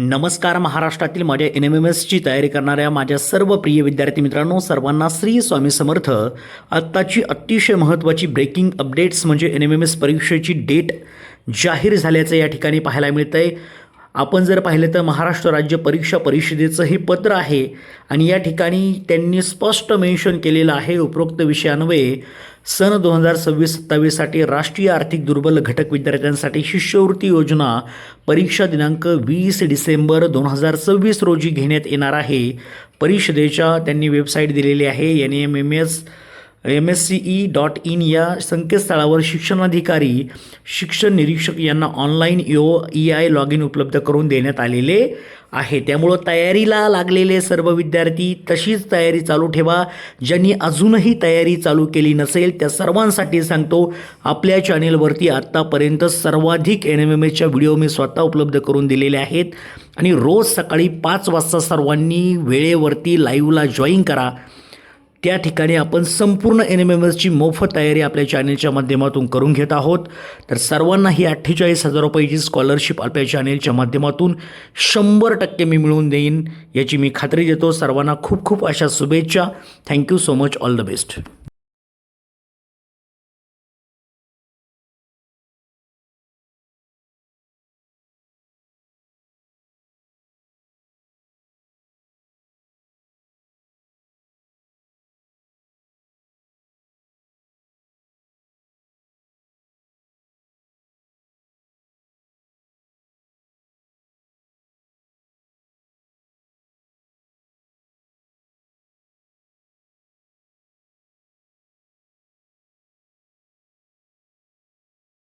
नमस्कार. महाराष्ट्रातील माझ्या NMMSची तयारी करणाऱ्या माझ्या सर्व प्रिय विद्यार्थी मित्रांनो, सर्वांना श्री स्वामी समर्थ. आत्ताची अतिशय महत्त्वाची ब्रेकिंग अपडेट्स म्हणजे NMMS परीक्षेची डेट जाहीर झाल्याचं या ठिकाणी पाहायला मिळतं आहे. आपण जर पाहिलं तर महाराष्ट्र राज्य परीक्षा परिषदेचं हे पत्र आहे आणि या ठिकाणी त्यांनी स्पष्ट मेन्शन केलेलं आहे, उपरोक्त विषयान्वये सन 2026-27साठी राष्ट्रीय आर्थिक दुर्बल घटक विद्यार्थ्यांसाठी शिष्यवृत्ती योजना परीक्षा दिनांक 20 डिसेंबर 2026 रोजी घेण्यात येणार आहे. परिषदेच्या त्यांनी वेबसाईट दिलेली आहे NMSCE.in या संकेतस्थळावर शिक्षणाधिकारी, शिक्षण निरीक्षक यांना ऑनलाईन EI लॉग इन उपलब्ध करून देण्यात आलेले आहे. त्यामुळं तयारीला लागलेले सर्व विद्यार्थी तशीच तयारी चालू ठेवा. ज्यांनी अजूनही तयारी चालू केली नसेल त्या सर्वांसाठी सांगतो, आपल्या चॅनेलवरती आत्तापर्यंत सर्वाधिक NMMSच्या व्हिडिओ मी स्वतः उपलब्ध करून दिलेले आहेत आणि रोज सकाळी 5 वाजता सर्वांनी वेळेवरती लाईव्हला जॉईन करा. त्या ठिकाणी आपण संपूर्ण NMMSची मोफत तयारी आपल्या चॅनेलच्या माध्यमातून करून घेत आहोत. तर सर्वांना ही 48,000 रुपयाची स्कॉलरशिप आपल्या चॅनेलच्या माध्यमातून 100% मी मिळवून देईन याची मी खात्री देतो. सर्वांना खूप खूप अशा शुभेच्छा. Thank you so much. All the best.